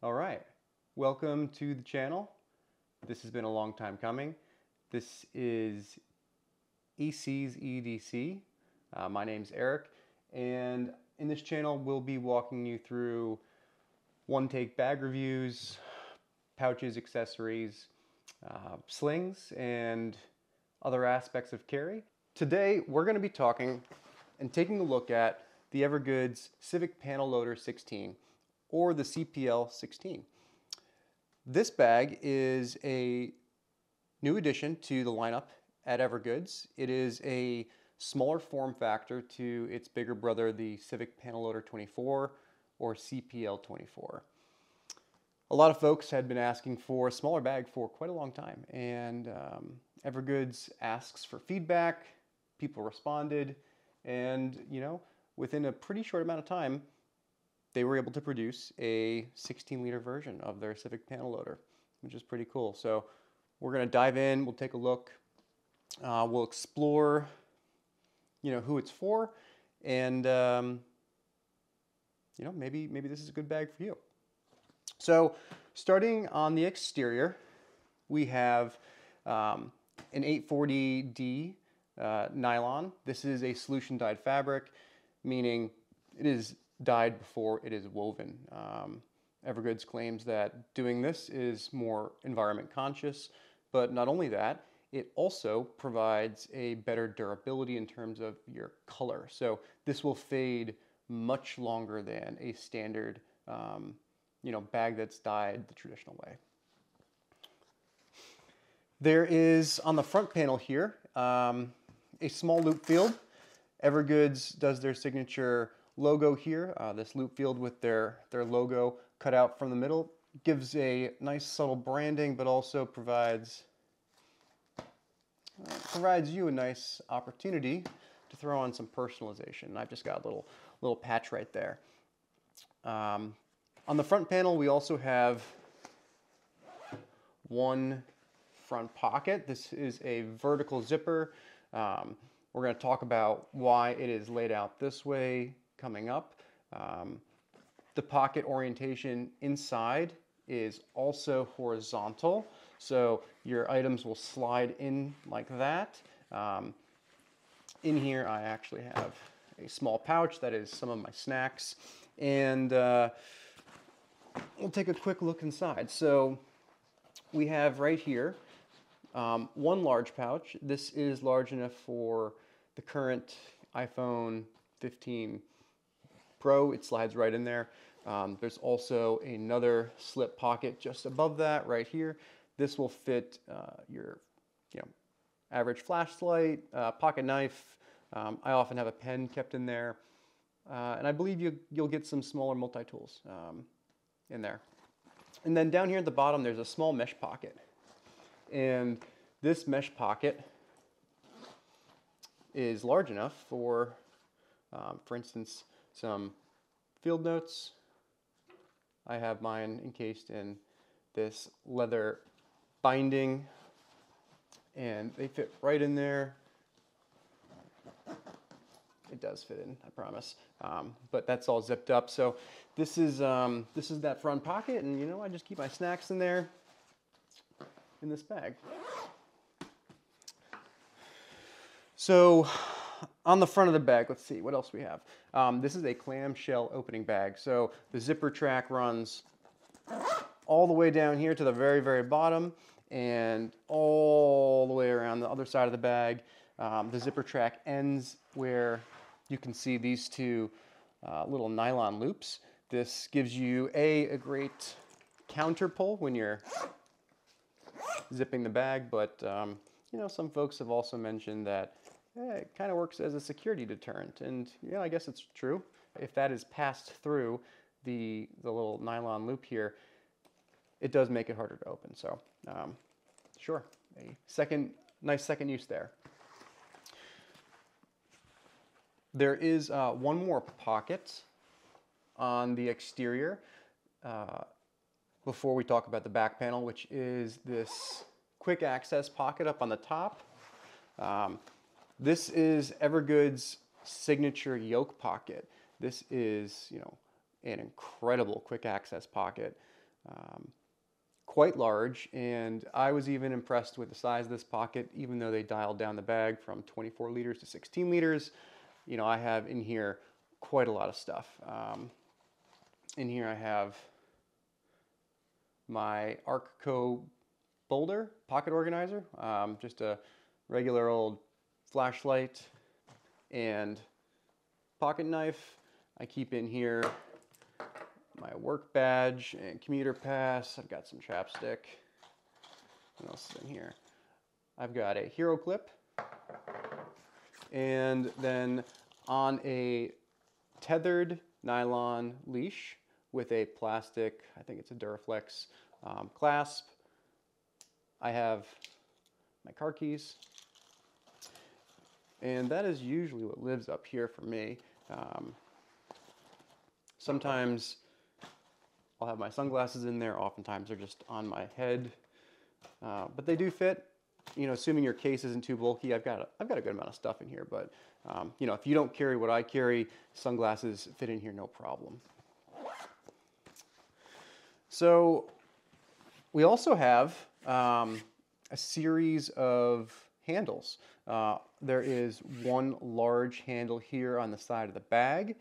All right, welcome to the channel. This has been a long time coming. This is EC's EDC. My name's Eric, and in this channel we'll be walking you through one-take bag reviews, pouches, accessories, slings, and other aspects of carry. Today we're going to be talking and taking a look at the EVERGOODS Civic Panel Loader 16, or the CPL16. This bag is a new addition to the lineup at EVERGOODS. It is a smaller form factor to its bigger brother, the Civic Panel Loader 24, or CPL24. A lot of folks had been asking for a smaller bag for quite a long time, and EVERGOODS asks for feedback. People responded, and within a pretty short amount of time, they were able to produce a 16-liter version of their Civic Panel Loader, which is pretty cool. So we're going to dive in, we'll take a look, we'll explore who it's for, and maybe this is a good bag for you. So starting on the exterior, we have an 840D nylon. This is a solution dyed fabric, meaning it is dyed before it is woven. EVERGOODS claims that doing this is more environment conscious, but not only that, it also provides a better durability in terms of your color. So this will fade much longer than a standard bag that's dyed the traditional way. There is, on the front panel here, a small loop field. EVERGOODS does their signature logo here. This loop field with their logo cut out from the middle gives a nice subtle branding, but also provides you a nice opportunity to throw on some personalization. I've just got a little patch right there. On the front panel, we also have one front pocket. This is a vertical zipper. We're going to talk about why it is laid out this way coming up. The pocket orientation inside is also horizontal, so your items will slide in like that. In here I actually have a small pouch that is some of my snacks, and we'll take a quick look inside. So we have right here one large pouch. This is large enough for the current iPhone 15 Pro. It slides right in there. There's also another slip pocket just above that right here. This will fit your average flashlight, pocket knife. I often have a pen kept in there, and I believe you'll get some smaller multi-tools in there. And then down here at the bottom, there's a small mesh pocket, and this mesh pocket is large enough for instance, some field notes. I have mine encased in this leather binding, and they fit right in there. It does fit in, I promise. But that's all zipped up. So this is that front pocket, and I just keep my snacks in there in this bag. So on the front of the bag, let's see what else we have. This is a clamshell opening bag. So the zipper track runs all the way down here to the very, very bottom, and all the way around the other side of the bag. The zipper track ends where you can see these two little nylon loops. This gives you a great counter pull when you're zipping the bag, but some folks have also mentioned that it kind of works as a security deterrent, and I guess it's true. If that is passed through the little nylon loop here, it does make it harder to open. So sure, a nice second use there. There is one more pocket on the exterior before we talk about the back panel, which is this quick access pocket up on the top. This is EVERGOODS' signature yoke pocket. This is, an incredible quick access pocket. quite large, and I was even impressed with the size of this pocket, even though they dialed down the bag from 24 liters to 16 liters. You know, I have in here quite a lot of stuff. In here I have my Arcco Boulder pocket organizer, just a regular old flashlight and pocket knife. I keep in here my work badge and commuter pass. I've got some chapstick. What else is in here? I've got a hero clip, and then on a tethered nylon leash with a plastic, I think it's a Duraflex clasp, I have my car keys, and that is usually what lives up here for me. Sometimes I'll have my sunglasses in there. Oftentimes they're just on my head, but they do fit. You know, assuming your case isn't too bulky, I've got a good amount of stuff in here. But you know, if you don't carry what I carry, sunglasses fit in here no problem. So we also have a series of handles. There is one large handle here on the side of the bag.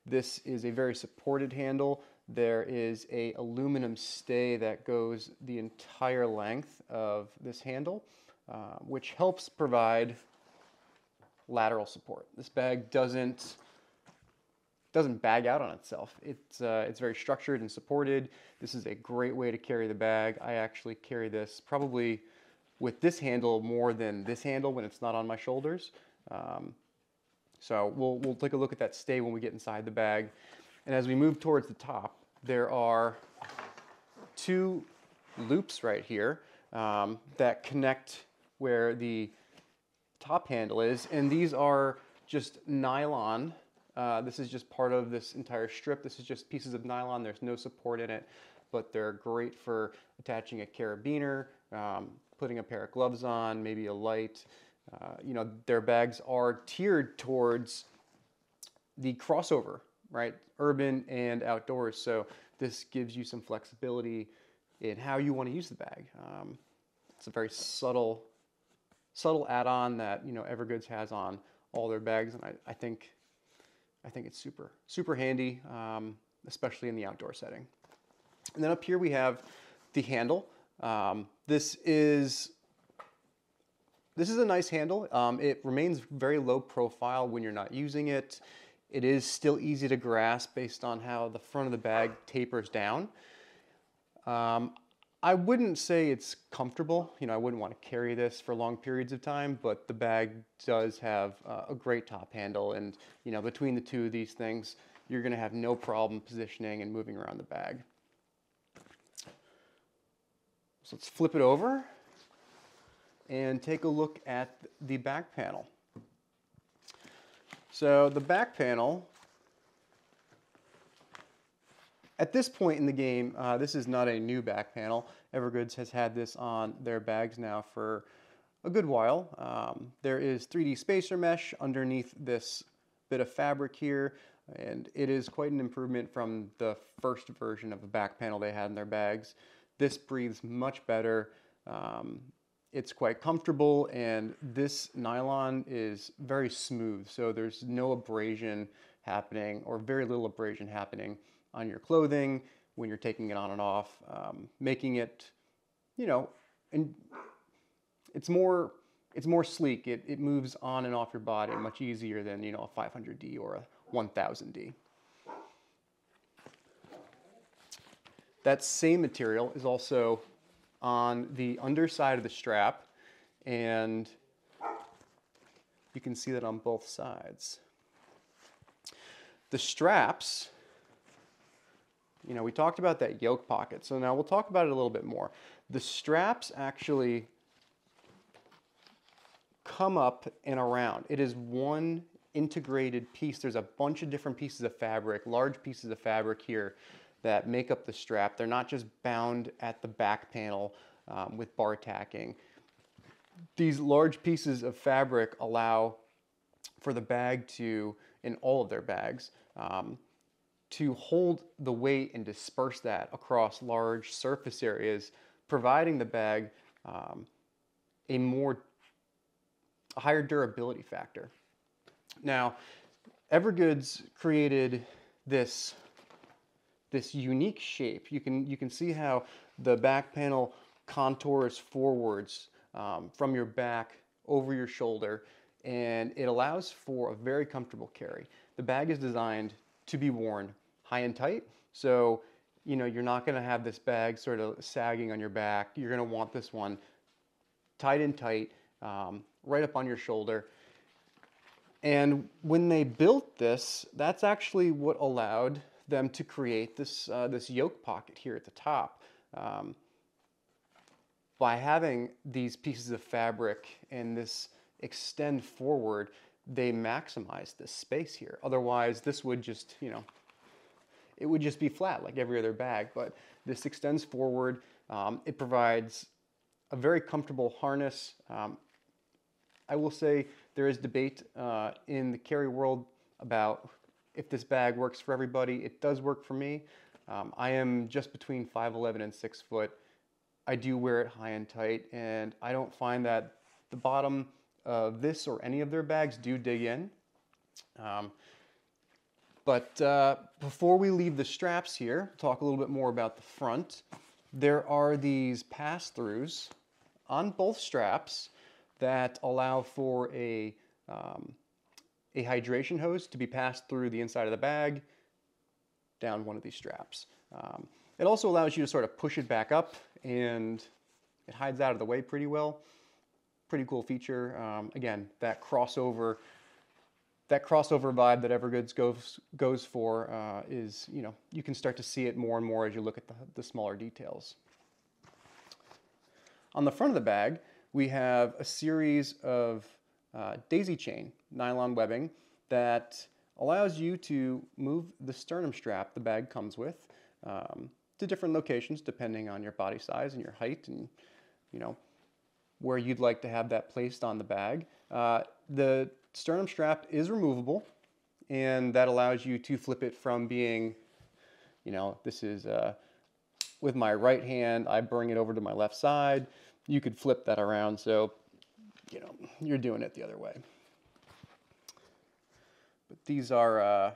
This is a very supported handle. There is a aluminum stay that goes the entire length of this handle, which helps provide lateral support. This bag doesn't bag out on itself. It's very structured and supported. This is a great way to carry the bag. I actually carry this probably with this handle more than this handle when it's not on my shoulders. So we'll take a look at that stay when we get inside the bag. And as we move towards the top, there are two loops right here that connect where the top handle is. And these are just nylon. This is just part of this entire strip. This is just pieces of nylon. There's no support in it, but they're great for attaching a carabiner, putting a pair of gloves on, maybe a light. You know, their bags are tiered towards the crossover, right? Urban and outdoors. So this gives you some flexibility in how you want to use the bag. It's a very subtle add-on that, you know, EVERGOODS has on all their bags, and I think it's super handy, especially in the outdoor setting. And then up here we have the handle. This is a nice handle. It remains very low profile when you're not using it. It is still easy to grasp based on how the front of the bag tapers down. I wouldn't say it's comfortable. You know, I wouldn't want to carry this for long periods of time, but the bag does have a great top handle, and you know, between the two of these things, you're going to have no problem positioning and moving around the bag. So let's flip it over and take a look at the back panel. So the back panel, at this point in the game, this is not a new back panel. EVERGOODS has had this on their bags now for a good while. There is 3D spacer mesh underneath this bit of fabric here, and it is quite an improvement from the first version of the back panel they had in their bags. This breathes much better. It's quite comfortable, and this nylon is very smooth, so there's no abrasion happening, or very little abrasion happening on your clothing when you're taking it on and off, making it, you know, and it's more sleek. It moves on and off your body much easier than, you know, a 500D or a 1000D. That same material is also on the underside of the strap, and you can see that on both sides. The straps, you know, we talked about that yoke pocket, so now we'll talk about it a little bit more. The straps actually come up and around. It is one integrated piece. There's a bunch of different pieces of fabric, large pieces of fabric here, that make up the strap. They're not just bound at the back panel with bar tacking. These large pieces of fabric allow for the bag to, in all of their bags, to hold the weight and disperse that across large surface areas, providing the bag a higher durability factor. Now, EVERGOODS created this unique shape. You can see how the back panel contours forwards from your back over your shoulder, and it allows for a very comfortable carry. The bag is designed to be worn high and tight, so you're not going to have this bag sort of sagging on your back. You're going to want this one tied in tight, right up on your shoulder. And when they built this, that's actually what allowed them to create this yoke pocket here at the top. By having these pieces of fabric and this extend forward, they maximize this space here. Otherwise, this would just, it would just be flat like every other bag, but this extends forward. It provides a very comfortable harness. I will say there is debate in the carry world about if this bag works for everybody. It does work for me. I am just between 5'11" and 6 foot. I do wear it high and tight, and I don't find that the bottom of this or any of their bags do dig in. But before we leave the straps here, talk a little bit more about the front. There are these pass-throughs on both straps that allow for a hydration hose to be passed through the inside of the bag down one of these straps. It also allows you to sort of push it back up, and it hides out of the way pretty well. Pretty cool feature. Again, that crossover vibe that EVERGOODS goes for is, you can start to see it more and more as you look at the smaller details. On the front of the bag, we have a series of daisy chain nylon webbing that allows you to move the sternum strap the bag comes with to different locations depending on your body size and your height and where you'd like to have that placed on the bag. The sternum strap is removable, and that allows you to flip it from being, this is with my right hand, I bring it over to my left side. You could flip that around, so you're doing it the other way. But these are, I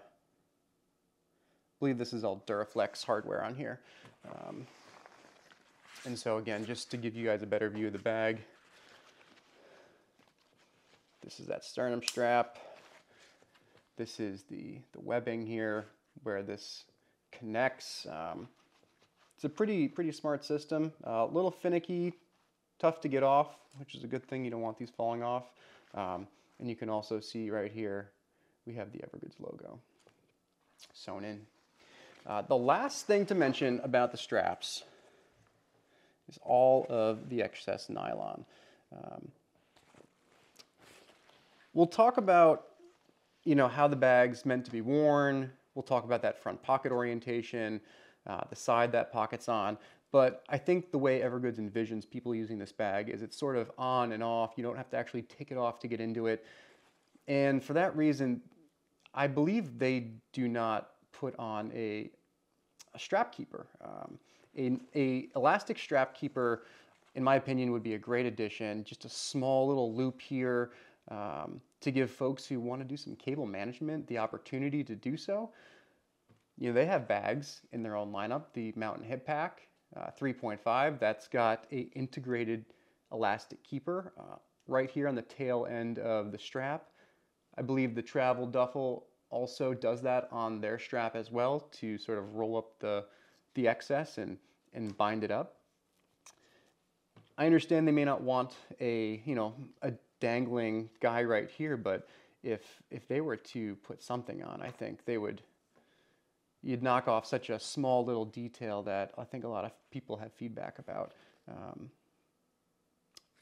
believe this is all Duraflex hardware on here. And so again, just to give you guys a better view of the bag, this is that sternum strap. This is the webbing here where this connects. It's a pretty smart system. A little finicky, tough to get off, which is a good thing. You don't want these falling off. And you can also see right here, we have the EVERGOODS logo sewn in. The last thing to mention about the straps is all of the excess nylon. We'll talk about, how the bag's meant to be worn. We'll talk about that front pocket orientation, the side that pocket's on. But I think the way EVERGOODS envisions people using this bag is it's sort of on and off. You don't have to actually take it off to get into it. And for that reason, I believe they do not put on a strap keeper. A elastic strap keeper, in my opinion, would be a great addition. Just a small little loop here to give folks who want to do some cable management the opportunity to do so. They have bags in their own lineup. The Mountain Hip Pack 3.5, that's got a integrated elastic keeper right here on the tail end of the strap. I believe the Travel Duffel also does that on their strap as well to sort of roll up the excess and bind it up. I understand they may not want a dangling guy right here, but if they were to put something on, I think you'd knock off such a small little detail that I think a lot of people have feedback about.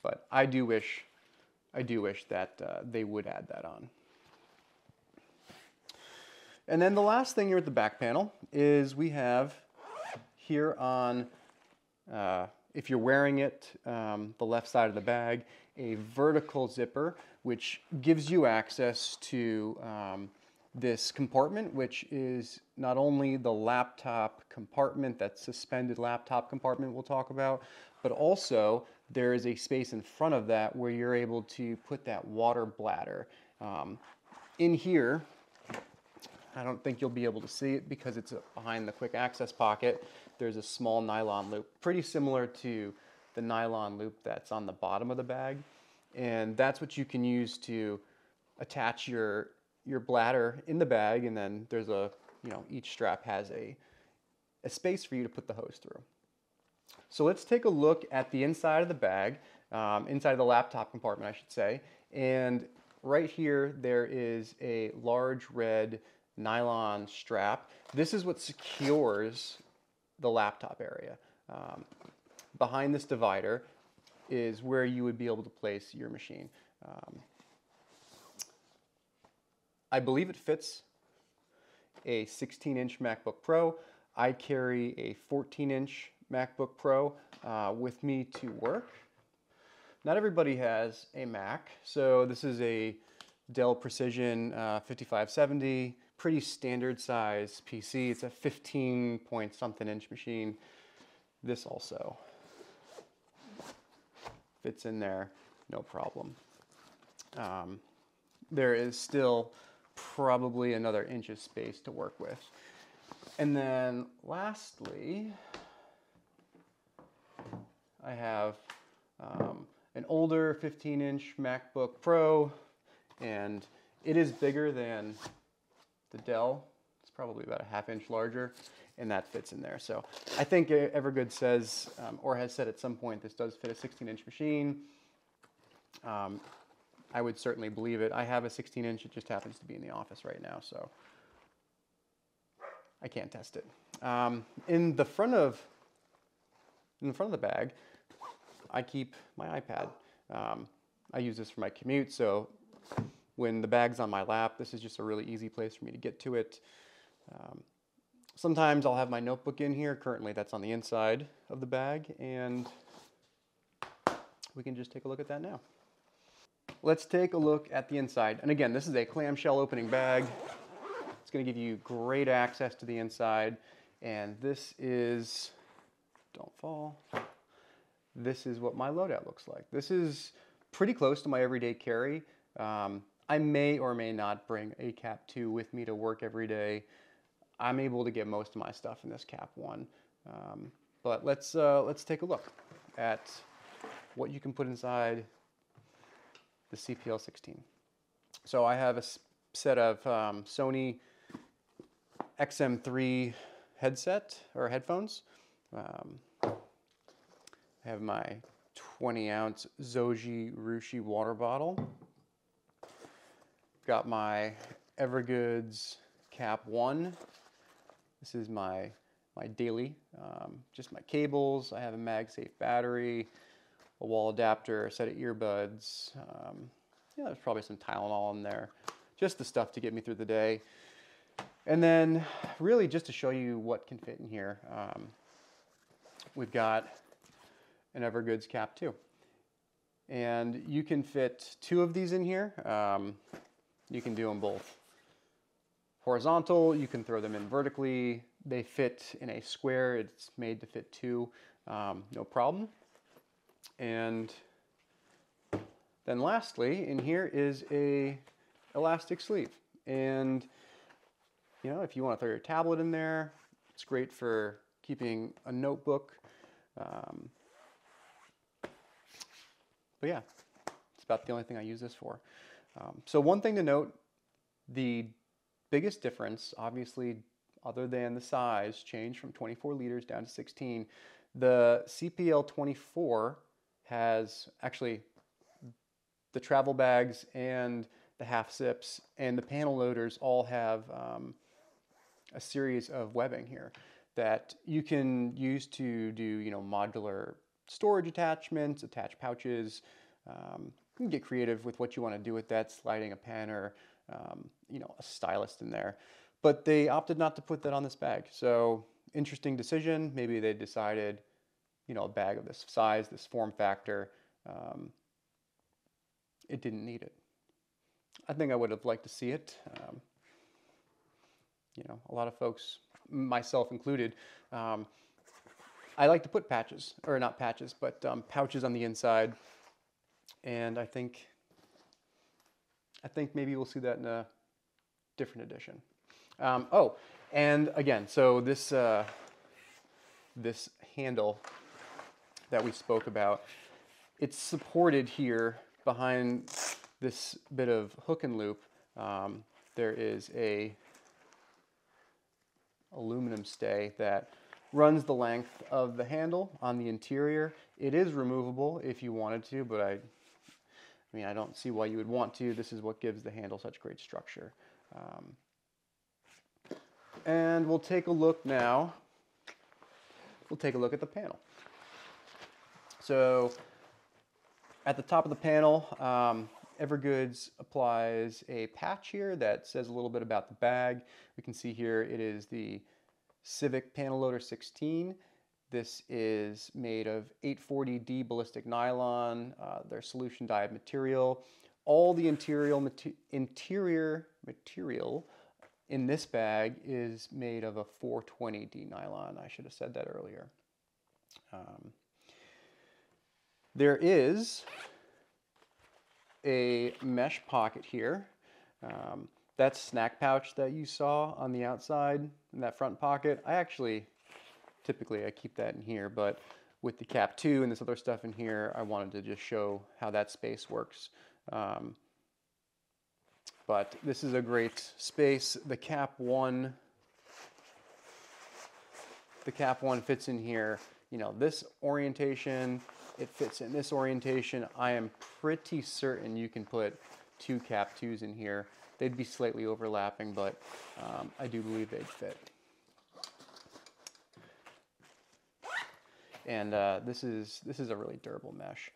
But I do wish that they would add that on. And then the last thing here at the back panel is we have here on, if you're wearing it, the left side of the bag, a vertical zipper, which gives you access to this compartment, which is not only the laptop compartment, that suspended laptop compartment we'll talk about, but also there is a space in front of that where you're able to put that water bladder. In here, I don't think you'll be able to see it because it's behind the quick access pocket. There's a small nylon loop, pretty similar to the nylon loop that's on the bottom of the bag. And that's what you can use to attach your bladder in the bag, and then there's each strap has a space for you to put the hose through. So let's take a look at the inside of the bag, inside of the laptop compartment, I should say. And right here, there is a large red nylon strap. This is what secures the laptop area. Behind this divider is where you would be able to place your machine. I believe it fits a 16-inch MacBook Pro. I carry a 14-inch MacBook Pro with me to work. Not everybody has a Mac, so this is a Dell Precision 5570, pretty standard size PC. It's a 15-point-something-inch machine. This also fits in there, no problem. There is still probably another inch of space to work with. And then lastly, I have an older 15-inch MacBook Pro, and it is bigger than the Dell. It's probably about a half-inch larger, and that fits in there. So I think EVERGOODS says, or has said at some point, this does fit a 16-inch machine. I would certainly believe it. I have a 16-inch. It just happens to be in the office right now, so I can't test it. In the front of the bag, I keep my iPad. I use this for my commute, so when the bag's on my lap, this is just a really easy place for me to get to it. Sometimes I'll have my notebook in here. Currently, that's on the inside of the bag, and we can just take a look at that now. Let's take a look at the inside. And again, this is a clamshell opening bag. It's going to give you great access to the inside. And this is, don't fall, this is what my loadout looks like. This is pretty close to my everyday carry. I may or may not bring a Cap 2 with me to work every day. I'm able to get most of my stuff in this Cap 1. But let's take a look at what you can put inside the CPL16. So I have a set of Sony XM3 headset or headphones. I have my 20-ounce Zoji Rushi water bottle. Got my EVERGOODS Cap 1. This is my daily, just my cables. I have a MagSafe battery, a wall adapter, a set of earbuds. Yeah, there's probably some Tylenol in there. Just the stuff to get me through the day. And then really just to show you what can fit in here, we've got an EVERGOODS Cap 2. And you can fit 2 of these in here. You can do them both horizontal, you can throw them in vertically. They fit in a square, it's made to fit 2, no problem. And then lastly, in here is a elastic sleeve. And you know, if you want to throw your tablet in there, it's great for keeping a notebook. But yeah, it's about the only thing I use this for. So one thing to note, the biggest difference, obviously, other than the size change from 24 liters down to 16, the CPL24 has actually the travel bags and the half zips and the panel loaders all have a series of webbing here that you can use to do, you know, modular storage attachments, attach pouches. You can get creative with what you want to do with that, sliding a pen or you know, a stylus in there. But they opted not to put that on this bag. So interesting decision. Maybe they decided, you know, a bag of this size, this form factor, it didn't need it. I think I would have liked to see it. you know, a lot of folks, myself included, I like to put patches, or not patches, but pouches on the inside. And I think maybe we'll see that in a different edition. Oh, and again, so this this handle that we spoke about, it's supported here behind this bit of hook and loop. There is a aluminum stay that runs the length of the handle on the interior. It is removable if you wanted to, but I mean, I don't see why you would want to. This is what gives the handle such great structure. And we'll take a look now. We'll take a look at the panel. So at the top of the panel, EVERGOODS applies a patch here that says a little bit about the bag. We can see here it is the Civic Panel Loader 16. This is made of 840D ballistic nylon, their solution dyed material. All the interior material in this bag is made of a 420D nylon. I should have said that earlier. There is a mesh pocket here. That snack pouch that you saw on the outside in that front pocket, typically I keep that in here, but with the cap 2 and this other stuff in here, I wanted to just show how that space works. But this is a great space. The cap 1 fits in here. You know, this orientation, it fits in this orientation. I am pretty certain you can put 2 cap 2s in here. They'd be slightly overlapping, but I do believe they'd fit. And this is a really durable mesh.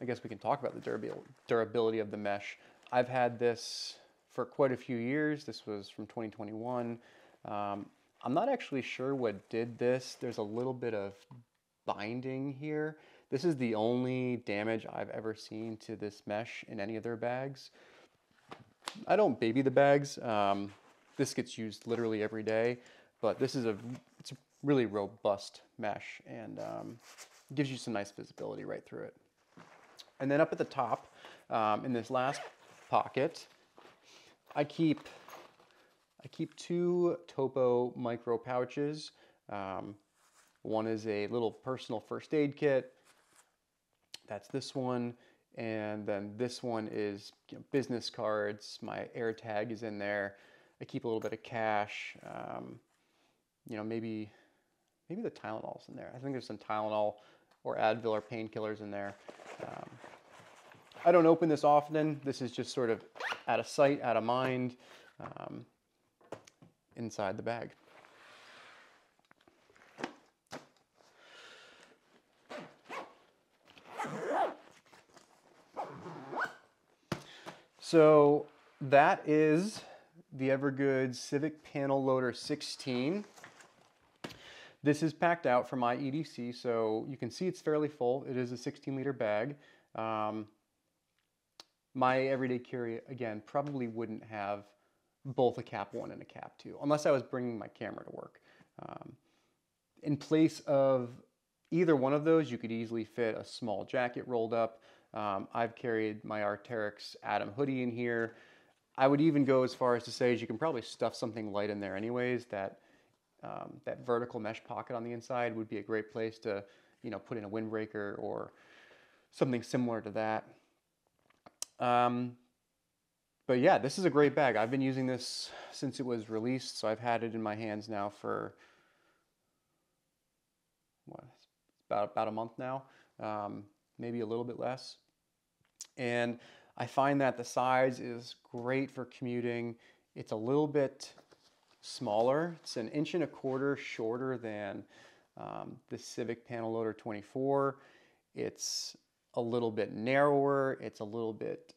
I guess we can talk about the durability of the mesh. I've had this for quite a few years. This was from 2021. I'm not actually sure what did this. There's a little bit of binding here. This is the only damage I've ever seen to this mesh in any of their bags. I don't baby the bags. This gets used literally every day, but it's a really robust mesh and gives you some nice visibility right through it. And then up at the top, in this last pocket, I keep 2 Topo micro pouches. One is a little personal first aid kit. That's this one. And then this one is, you know, business cards. My air tag is in there. I keep a little bit of cash. You know, maybe the Tylenol's in there. I think there's some Tylenol or Advil or painkillers in there. I don't open this often. This is just sort of out of sight, out of mind, inside the bag. So that is the EVERGOODS Civic Panel Loader 16. This is packed out for my EDC, so you can see it's fairly full. It is a 16-liter bag. My everyday carry, again, probably wouldn't have both a cap 1 and a cap 2, unless I was bringing my camera to work. In place of either one of those, you could easily fit a small jacket rolled up. I've carried my Arc'teryx Atom hoodie in here. I would even go as far as to say you can probably stuff something light in there anyways. That vertical mesh pocket on the inside would be a great place to, you know, put in a windbreaker or something similar to that. But yeah, this is a great bag. I've been using this since it was released, so I've had it in my hands now for what, about a month now, maybe a little bit less. And I find that the size is great for commuting. It's a little bit smaller. It's 1.25 inches shorter than the Civic Panel Loader 24. It's a little bit narrower. It's a little bit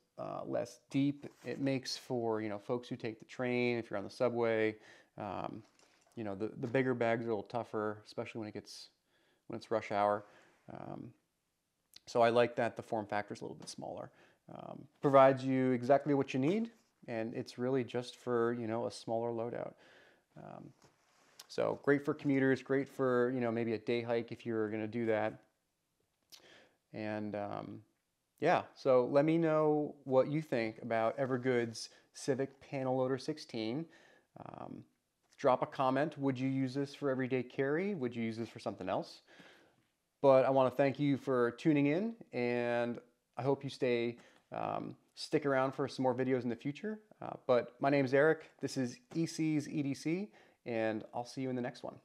less deep. It makes for, you know, folks who take the train, if you're on the subway. You know, the bigger bags are a little tougher, especially when it's rush hour. So I like that the form factor is a little bit smaller. Provides you exactly what you need. and it's really just for, you know, a smaller loadout. So great for commuters, great for, you know, maybe a day hike if you're going to do that. And yeah, so let me know what you think about EVERGOODS Civic Panel Loader 16. Drop a comment. Would you use this for everyday carry? Would you use this for something else? But I want to thank you for tuning in, and I hope you stick around for some more videos in the future. But my name is Eric. This is EC's EDC, and I'll see you in the next one.